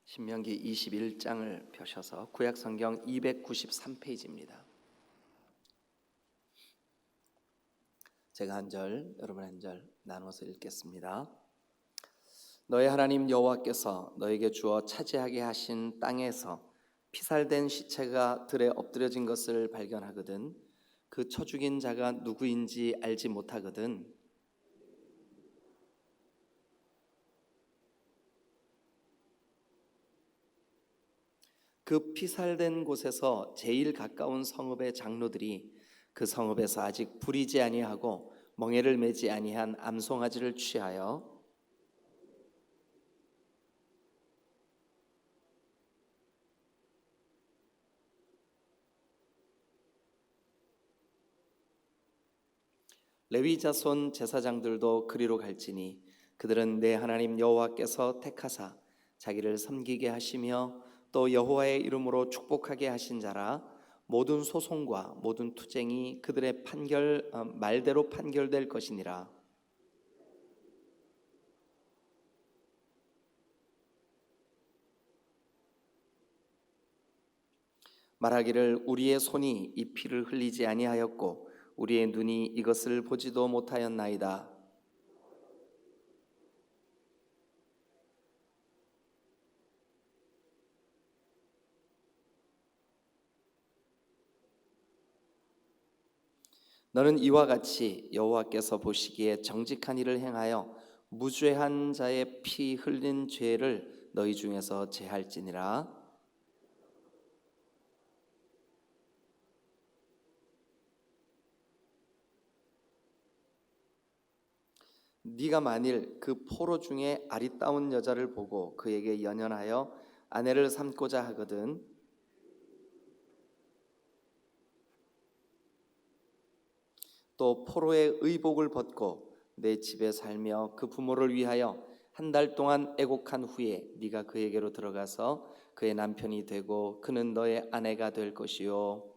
신명기 21장을 펴셔서 구약성경 293페이지입니다. 제가 한 절, 여러분 한 절 나눠서 읽겠습니다. 너의 하나님 여호와께서 너에게 주어 차지하게 하신 땅에서 피살된 시체가 들에 엎드려진 것을 발견하거든 그 쳐 죽인 자가 누구인지 알지 못하거든 그 피살된 곳에서 제일 가까운 성읍의 장로들이 그 성읍에서 아직 부리지 아니하고 멍에를 매지 아니한 암송아지를 취하여 레위 자손 제사장들도 그리로 갈지니 그들은 내 하나님 여호와께서 택하사 자기를 섬기게 하시며 또 여호와의 이름으로 축복하게 하신 자라 모든 소송과 모든 투쟁이 그들의 말대로 판결될 것이니라. 말하기를 우리의 손이 이 피를 흘리지 아니하였고 우리의 눈이 이것을 보지도 못하였나이다. 너는 이와 같이 여호와께서 보시기에 정직한 일을 행하여 무죄한 자의 피 흘린 죄를 너희 중에서 제할지니라. 네가 만일 그 포로 중에 아리따운 여자를 보고 그에게 연연하여 아내를 삼고자 하거든 또 포로의 의복을 벗고 내 집에 살며 그 부모를 위하여 한 달 동안 애곡한 후에 네가 그에게로 들어가서 그의 남편이 되고 그는 너의 아내가 될 것이요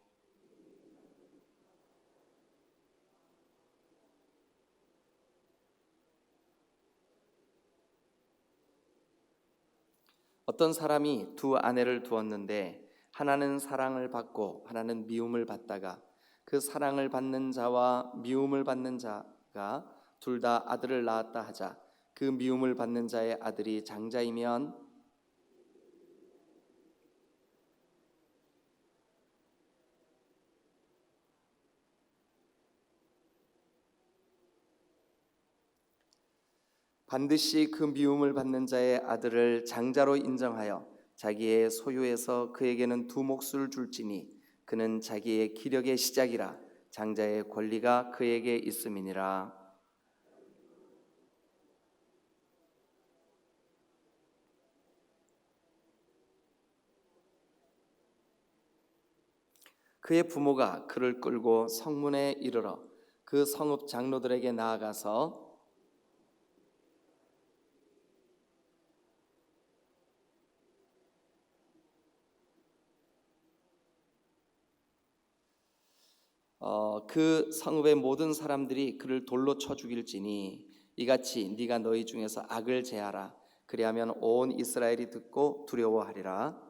어떤 사람이 두 아내를 두었는데 하나는 사랑을 받고 하나는 미움을 받다가 그 사랑을 받는 자와 미움을 받는 자가 둘 다 아들을 낳았다 하자 그 미움을 받는 자의 아들이 장자이면 반드시 그 미움을 받는 자의 아들을 장자로 인정하여 자기의 소유에서 그에게는 두 몫을 줄지니 그는 자기의 기력의 시작이라 장자의 권리가 그에게 있음이니라. 그의 부모가 그를 끌고 성문에 이르러 그 성읍 장로들에게 나아가서 그 성읍의 모든 사람들이 그를 돌로 쳐 죽일지니 이같이 네가 너희 중에서 악을 제하라. 그리하면 온 이스라엘이 듣고 두려워하리라.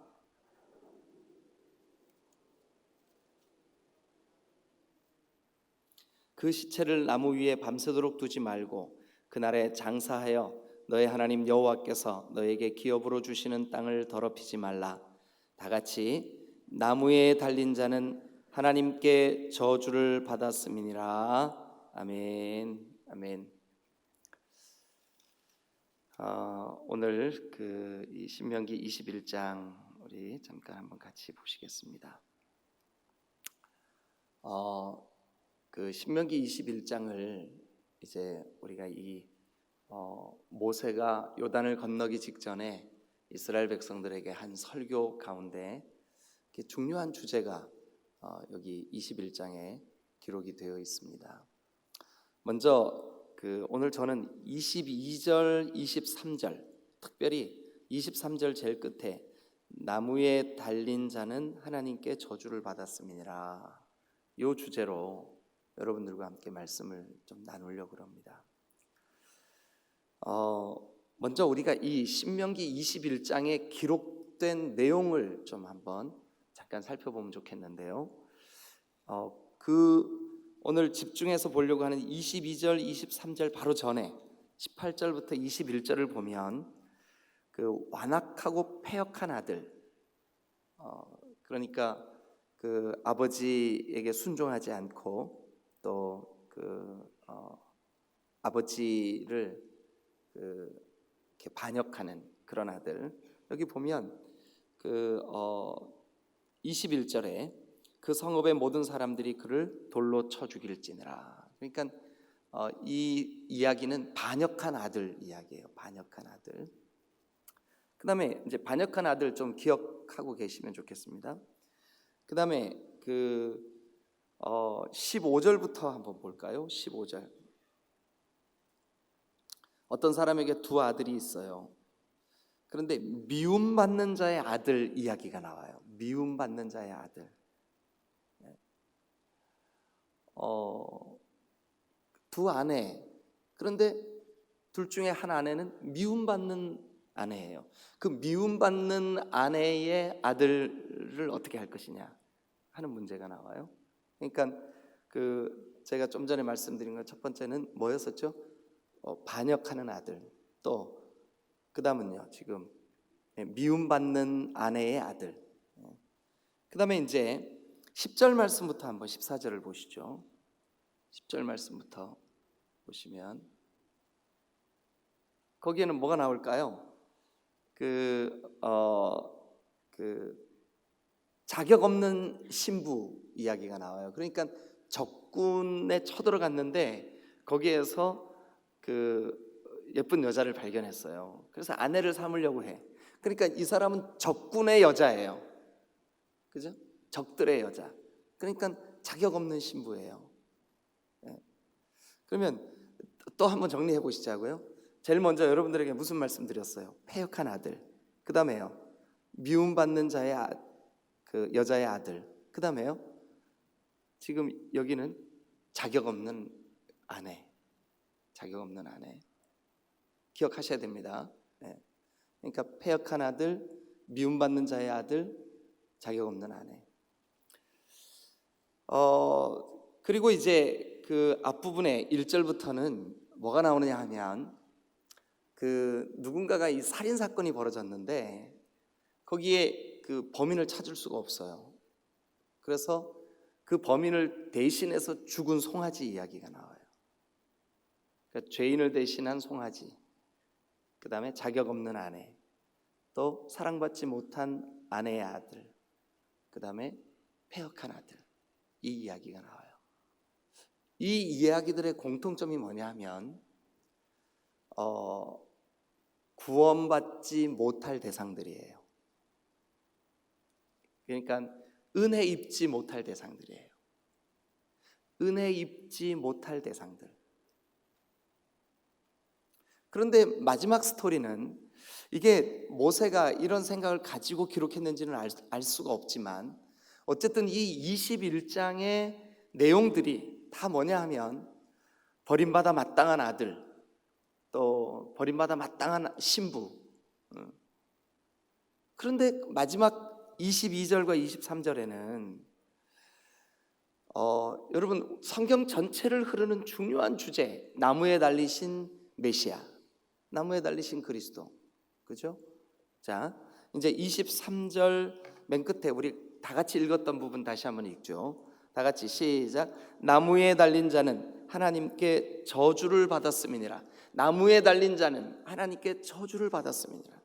그 시체를 나무 위에 밤새도록 두지 말고 그날에 장사하여 너의 하나님 여호와께서 너에게 기업으로 주시는 땅을 더럽히지 말라. 다 같이 나무에 달린 자는 하나님께 저주를 받았음이니라. 아멘. 아멘. 오늘 이 신명기 21장 우리 잠깐 한번 같이 보시겠습니다. 그 신명기 21장을 이제 우리가 모세가 요단을 건너기 직전에 이스라엘 백성들에게 한 설교 가운데 중요한 주제가 여기 21장에 기록이 되어 있습니다. 먼저 오늘 저는 22절, 23절, 특별히 23절 제일 끝에 나무에 달린 자는 하나님께 저주를 받았음이니라. 이 주제로 여러분들과 함께 말씀을 좀 나누려고 합니다. 먼저 우리가 이 신명기 21장에 기록된 내용을 좀 한번 잠깐 살펴보면 좋겠는데요. 오늘 집중해서 보려고 하는 22절, 23절 바로 전에 18절부터 21절을 보면 그 완악하고 패역한 아들, 그러니까 그 아버지에게 순종하지 않고 또 아버지를 이렇게 반역하는 그런 아들. 여기 보면 21절에 그 성읍의 모든 사람들이 그를 돌로 쳐 죽일지니라. 그러니까 이 이야기는 반역한 아들 이야기예요. 반역한 아들. 그다음에 이제 반역한 아들 좀 기억하고 계시면 좋겠습니다. 그다음에 15절부터 한번 볼까요? 15절. 어떤 사람에게 두 아들이 있어요. 그런데 미움받는 자의 아들 이야기가 나와요. 미움받는 자의 아들. 두 아내. 그런데 둘 중에 한 아내는 미움받는 아내예요. 그 미움받는 아내의 아들을 어떻게 할 것이냐 하는 문제가 나와요. 그러니까 제가 좀 전에 말씀드린 것 첫 번째는 뭐였었죠? 반역하는 아들. 또 그 다음은요, 지금 미움받는 아내의 아들. 그 다음에 이제 10절 말씀부터 한번 14절을 보시죠. 10절 말씀부터 보시면 거기에는 뭐가 나올까요? 자격 없는 신부 이야기가 나와요. 그러니까 적군에 쳐들어갔는데 거기에서 예쁜 여자를 발견했어요. 그래서 아내를 삼으려고 해. 그러니까 이 사람은 적군의 여자예요. 그죠? 적들의 여자. 그러니까 자격 없는 신부예요. 그러면 또 한번 정리해 보시자고요. 제일 먼저 여러분들에게 무슨 말씀 드렸어요? 패역한 아들. 그 다음에요, 미움받는 자의 여자의 아들. 그 다음에요, 지금 여기는 자격 없는 아내. 자격 없는 아내. 기억하셔야 됩니다. 그러니까 패역한 아들, 미움받는 자의 아들, 자격 없는 아내. 그리고 이제 그 앞부분에 1절부터는 뭐가 나오느냐 하면 누군가가 이 살인 사건이 벌어졌는데 거기에 그 범인을 찾을 수가 없어요. 그래서 그 범인을 대신해서 죽은 송아지 이야기가 나와요. 그러니까 죄인을 대신한 송아지, 그 다음에 자격 없는 아내, 또 사랑받지 못한 아내의 아들, 그 다음에 패역한 아들, 이 이야기가 나와요. 이 이야기들의 공통점이 뭐냐 하면 구원받지 못할 대상들이에요. 그러니까 은혜 입지 못할 대상들이에요. 은혜 입지 못할 대상들. 그런데 마지막 스토리는 이게 모세가 이런 생각을 가지고 기록했는지는 알 수가 없지만 어쨌든 이 21장의 내용들이 다 뭐냐 하면 버림받아 마땅한 아들, 또 버림받아 마땅한 신부. 그런데 마지막 22절과 23절에는 여러분 성경 전체를 흐르는 중요한 주제, 나무에 달리신 메시아, 나무에 달리신 그리스도, 그죠? 자, 이제 23절 맨 끝에 우리 다 같이 읽었던 부분 다시 한번 읽죠. 다 같이 시작. 나무에 달린 자는 하나님께 저주를 받았음이니라. 나무에 달린 자는 하나님께 저주를 받았음이니라.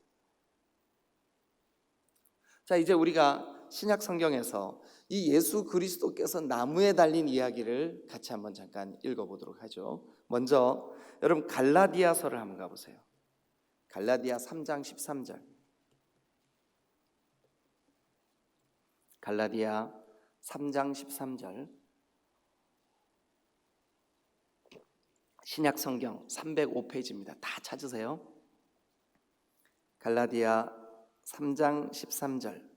자, 이제 우리가 신약 성경에서 이 예수 그리스도께서 나무에 달린 이야기를 같이 한번 잠깐 읽어보도록 하죠. 먼저 여러분 갈라디아서를 한번 가보세요. 갈라디아 3장 13절. 갈라디아 3장 13절. 신약 성경 305페이지입니다. 다 찾으세요. 갈라디아 3장 13절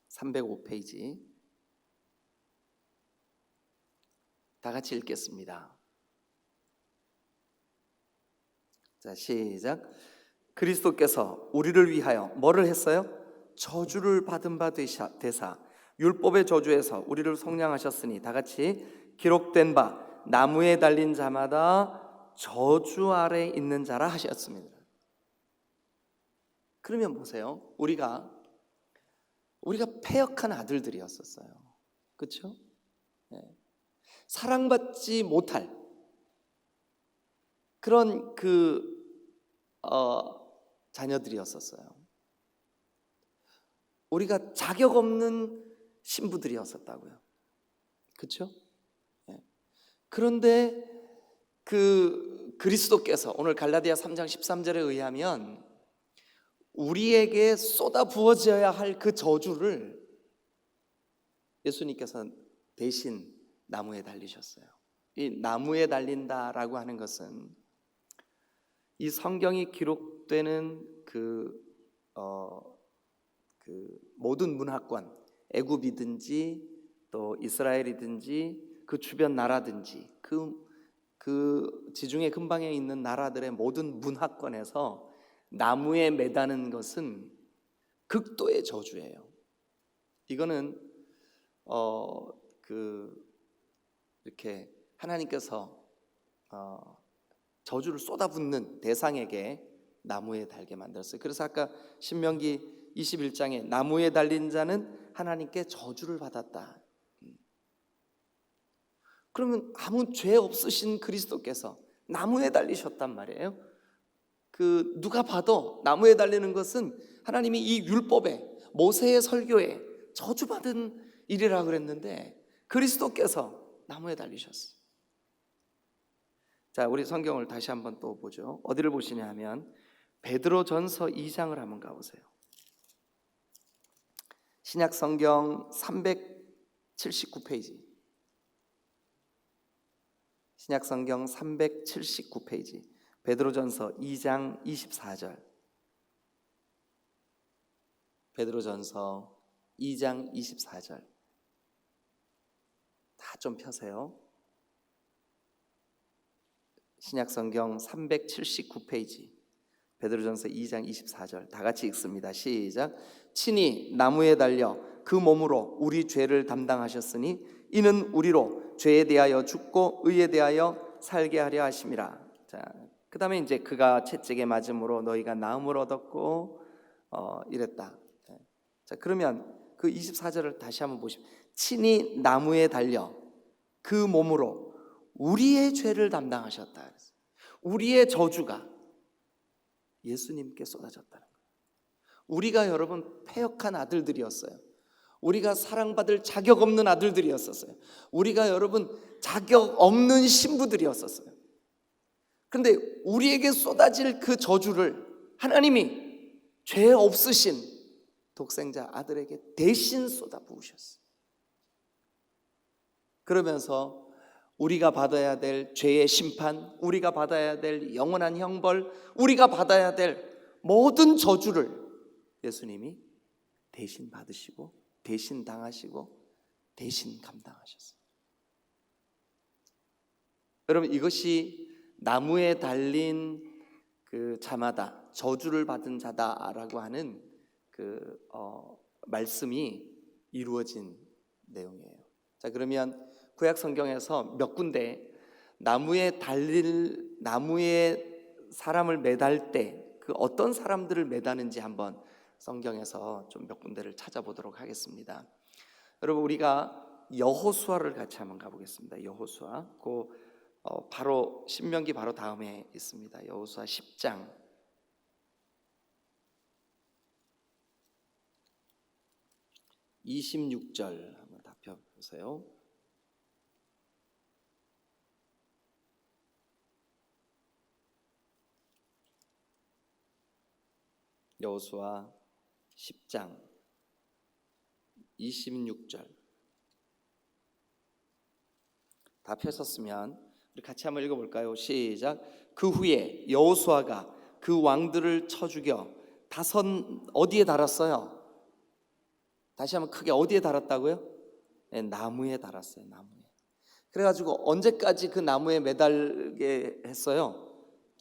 305페이지 다 같이 읽겠습니다. 자, 시작. 그리스도께서 우리를 위하여 뭐를 했어요? 저주를 받은 바 되사 율법의 저주에서 우리를 속량하셨으니, 다 같이 기록된 바 나무에 달린 자마다 저주 아래 있는 자라 하셨습니다. 그러면 보세요. 우리가 패역한 아들들이었었어요. 그렇죠? 네. 사랑받지 못할 그런 자녀들이었었어요. 우리가 자격 없는 신부들이었었다고요. 그렇죠? 네. 그런데 그리스도께서 오늘 갈라디아 3장 13절에 의하면 우리에게 쏟아 부어져야 할 그 저주를 예수님께서 대신 나무에 달리셨어요. 이 나무에 달린다라고 하는 것은 이 성경이 기록되는 모든 문화권, 애굽이든지 또 이스라엘이든지 그 주변 나라든지 그 지중해 근방에 있는 나라들의 모든 문화권에서 나무에 매다는 것은 극도의 저주예요. 이거는 이렇게 하나님께서 저주를 쏟아붓는 대상에게 나무에 달게 만들었어요. 그래서 아까 신명기 21장에 나무에 달린 자는 하나님께 저주를 받았다. 그러면 아무 죄 없으신 그리스도께서 나무에 달리셨단 말이에요. 누가 봐도 나무에 달리는 것은 하나님이 이 율법에, 모세의 설교에 저주받은 일이라 그랬는데 그리스도께서 나무에 달리셨어요. 자, 우리 성경을 다시 한번 또 보죠. 어디를 보시냐 하면 베드로전서 2장을 한번 가보세요. 신약 성경 379페이지. 신약 성경 379페이지. 베드로전서 2장 24절. 베드로전서 2장 24절. 다 좀 펴세요. 신약 성경 379페이지. 베드로전서 2장 24절. 다 같이 읽습니다. 시작. 친히 나무에 달려 그 몸으로 우리 죄를 담당하셨으니 이는 우리로 죄에 대하여 죽고 의에 대하여 살게 하려 하심이라. 자, 그 다음에 이제 그가 채찍에 맞음으로 너희가 나음을 얻었고 이랬다. 자, 그러면 그 24절을 다시 한번 보시면 친히 나무에 달려 그 몸으로 우리의 죄를 담당하셨다. 우리의 저주가 예수님께 쏟아졌다는 거예요. 우리가 여러분 패역한 아들들이었어요. 우리가 사랑받을 자격 없는 아들들이었었어요. 우리가 여러분 자격 없는 신부들이었었어요. 그런데 우리에게 쏟아질 그 저주를 하나님이 죄 없으신 독생자 아들에게 대신 쏟아 부으셨어요. 그러면서 우리가 받아야 될 죄의 심판, 우리가 받아야 될 영원한 형벌, 우리가 받아야 될 모든 저주를 예수님이 대신 받으시고 대신 당하시고 대신 감당하셨어요. 여러분, 이것이 나무에 달린 그 자마다 저주를 받은 자다라고 하는 말씀이 이루어진 내용이에요. 자, 그러면 구약 성경에서 몇 군데 나무에 사람을 매달 때 그 어떤 사람들을 매다는지 한번 성경에서 좀 몇 군데를 찾아보도록 하겠습니다. 여러분, 우리가 여호수아를 같이 한번 가보겠습니다. 여호수아, 바로 신명기 바로 다음에 있습니다. 여호수아 10장 26절 한번 다 펴보세요. 여호수아 10장 26절 다 펴셨으면 우리 같이 한번 읽어볼까요? 시작. 그 후에 여호수아가 그 왕들을 쳐 죽여 다섯 어디에 달았어요? 다시 한번 크게 어디에 달았다고요? 네, 나무에 달았어요. 나무에. 그래가지고 언제까지 그 나무에 매달게 했어요?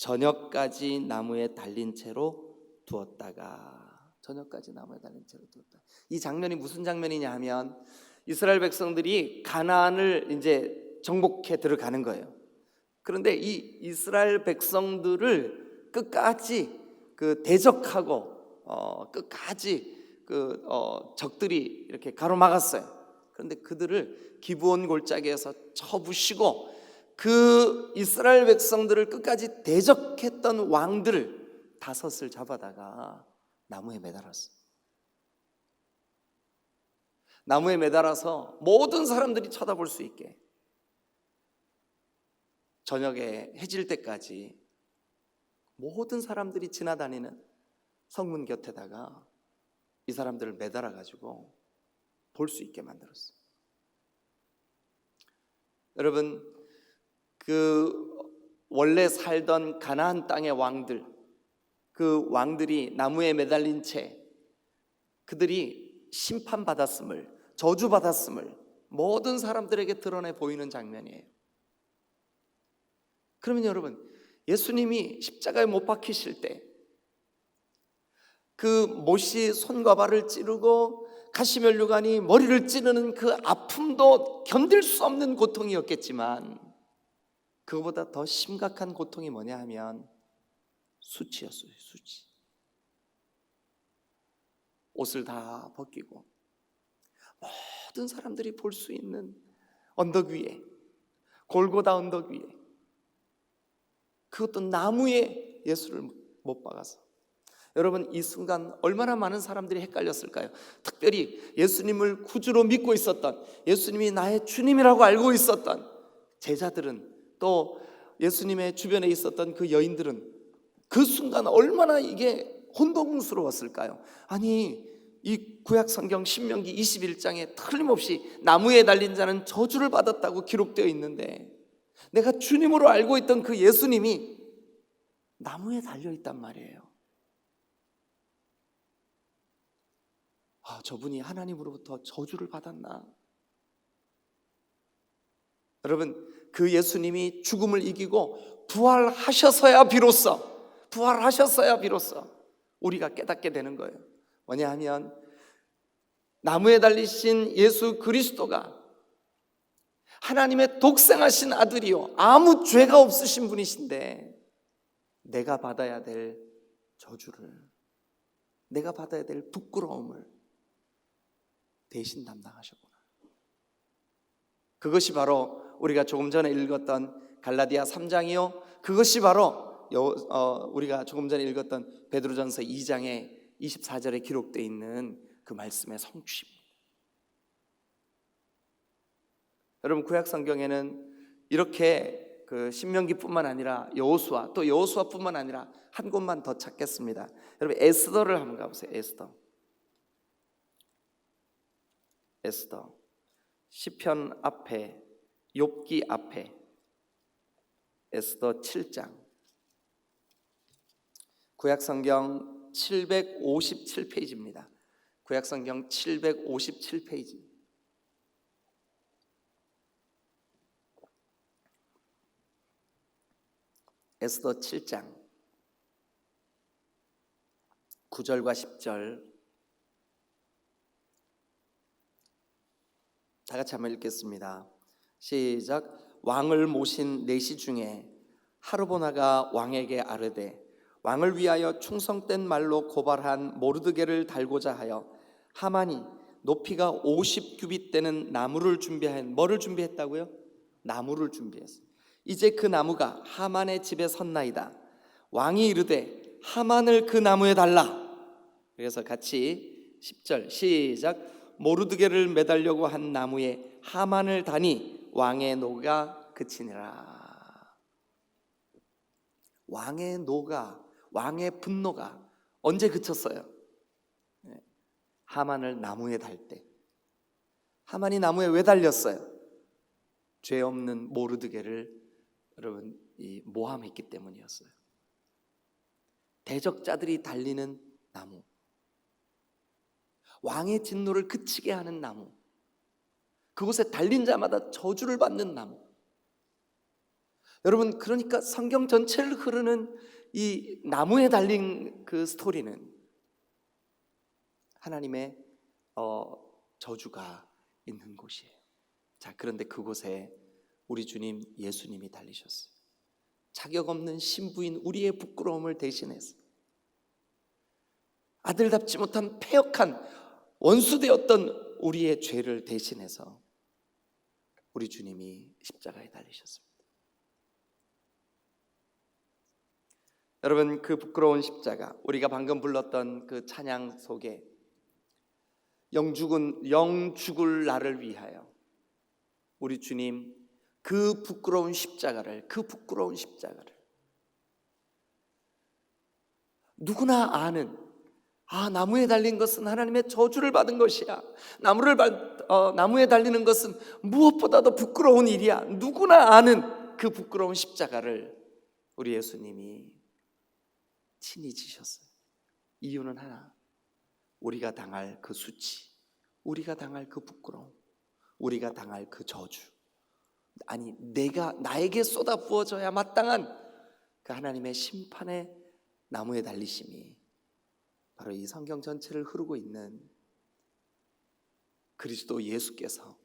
저녁까지 나무에 달린 채로 두었다가, 저녁까지 나무에 달린 채로 두었다. 이 장면이 무슨 장면이냐 하면 이스라엘 백성들이 가나안을 이제 정복해 들어가는 거예요. 그런데 이 이스라엘 백성들을 끝까지 대적하고 끝까지 적들이 이렇게 가로막았어요. 그런데 그들을 기브온 골짜기에서 쳐부시고 그 이스라엘 백성들을 끝까지 대적했던 왕들을 5을 잡아다가 나무에 매달았어요. 나무에 매달아서 모든 사람들이 쳐다볼 수 있게 저녁에 해질 때까지 모든 사람들이 지나다니는 성문 곁에다가 이 사람들을 매달아 가지고 볼 수 있게 만들었어요. 여러분, 원래 살던 가나안 땅의 왕들, 그 왕들이 나무에 매달린 채 그들이 심판받았음을, 저주받았음을 모든 사람들에게 드러내 보이는 장면이에요. 그러면 여러분, 예수님이 십자가에 못 박히실 때 그 못이 손과 발을 찌르고 가시면류관이 머리를 찌르는 그 아픔도 견딜 수 없는 고통이었겠지만 그거보다 더 심각한 고통이 뭐냐 하면 수치였어요. 수치. 옷을 다 벗기고 모든 사람들이 볼 수 있는 언덕 위에, 골고다 언덕 위에, 그것도 나무에 예수를 못 박아서. 여러분, 이 순간 얼마나 많은 사람들이 헷갈렸을까요? 특별히 예수님을 구주로 믿고 있었던, 예수님이 나의 주님이라고 알고 있었던 제자들은, 또 예수님의 주변에 있었던 그 여인들은 그 순간 얼마나 이게 혼동스러웠을까요? 아니, 이 구약 성경 신명기 21장에 틀림없이 나무에 달린 자는 저주를 받았다고 기록되어 있는데 내가 주님으로 알고 있던 그 예수님이 나무에 달려 있단 말이에요. 저분이 하나님으로부터 저주를 받았나? 여러분, 그 예수님이 죽음을 이기고 부활하셔서야 비로소 우리가 깨닫게 되는 거예요. 뭐냐 하면 나무에 달리신 예수 그리스도가 하나님의 독생하신 아들이요, 아무 죄가 없으신 분이신데 내가 받아야 될 저주를, 내가 받아야 될 부끄러움을 대신 담당하셨구나. 그것이 바로 우리가 조금 전에 읽었던 갈라디아 3장이요, 그것이 바로 우리가 조금 전에 읽었던 베드로전서 2장의 24절에 기록되어 있는 그 말씀의 성취입니다. 여러분, 구약 성경에는 이렇게 신명기뿐만 아니라 여호수아뿐만 아니라 한 곳만 더 찾겠습니다. 여러분, 에스더를 한번 가보세요. 에스더 시편 앞에, 욥기 앞에 에스더 7장, 구약성경 757페이지입니다. 구약성경 757페이지. 에스더 7장 9절과 10절 다 같이 한번 읽겠습니다. 시작. 왕을 모신 내시 중에 하르보나가 왕에게 아뢰되 왕을 위하여 충성된 말로 고발한 모르드게를 달고자 하여 하만이 높이가 50규빗 되는 나무를 준비한, 뭐를 준비했다고요? 나무를 준비했어요. 이제 그 나무가 하만의 집에 섰나이다. 왕이 이르되 하만을 그 나무에 달라. 그래서 같이 10절 시작. 모르드게를 매달려고 한 나무에 하만을 다니 왕의 노가 그치니라. 왕의 노가, 왕의 분노가 언제 그쳤어요? 하만을 나무에 달 때. 하만이 나무에 왜 달렸어요? 죄 없는 모르드게를 여러분 모함했기 때문이었어요. 대적자들이 달리는 나무, 왕의 진노를 그치게 하는 나무, 그곳에 달린 자마다 저주를 받는 나무. 여러분, 그러니까 성경 전체를 흐르는 이 나무에 달린 그 스토리는 하나님의 저주가 있는 곳이에요. 자, 그런데 그곳에 우리 주님 예수님이 달리셨어요. 자격 없는 신부인 우리의 부끄러움을 대신해서, 아들답지 못한 패역한 원수되었던 우리의 죄를 대신해서 우리 주님이 십자가에 달리셨습니다. 여러분, 그 부끄러운 십자가, 우리가 방금 불렀던 그 찬양 속에 영 죽을 나를 위하여 우리 주님 그 부끄러운 십자가를 누구나 아는, 나무에 달린 것은 하나님의 저주를 받은 것이야. 나무에 달리는 것은 무엇보다도 부끄러운 일이야. 누구나 아는 그 부끄러운 십자가를 우리 예수님이 친히 지셨어요. 이유는 하나, 우리가 당할 그 수치, 우리가 당할 그 부끄러움, 우리가 당할 그 저주, 아니 나에게 쏟아 부어져야 마땅한 그 하나님의 심판의 나무에 달리심이 바로 이 성경 전체를 흐르고 있는 그리스도 예수께서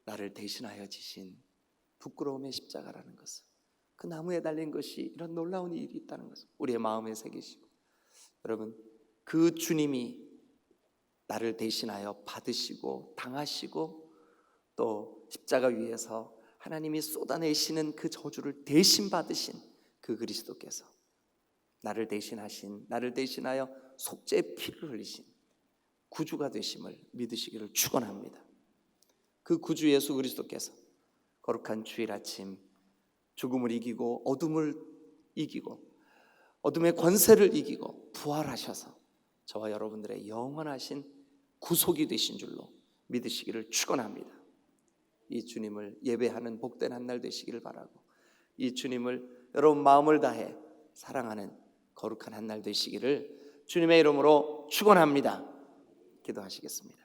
나를 대신하여 지신 부끄러움의 십자가라는 것을, 그 나무에 달린 것이 이런 놀라운 일이 있다는 것을 우리의 마음에 새기시고, 여러분, 그 주님이 나를 대신하여 받으시고 당하시고 또 십자가 위에서 하나님이 쏟아내시는 그 저주를 대신 받으신 그 그리스도께서 나를 대신하여 속죄의 피를 흘리신 구주가 되심을 믿으시기를 축원합니다. 그 구주 예수 그리스도께서 거룩한 주일 아침 죽음을 이기고 어둠을 이기고 어둠의 권세를 이기고 부활하셔서 저와 여러분들의 영원하신 구속이 되신 줄로 믿으시기를 축원합니다. 이 주님을 예배하는 복된 한 날 되시기를 바라고, 이 주님을 여러분 마음을 다해 사랑하는 거룩한 한 날 되시기를 주님의 이름으로 축원합니다. 기도하시겠습니다.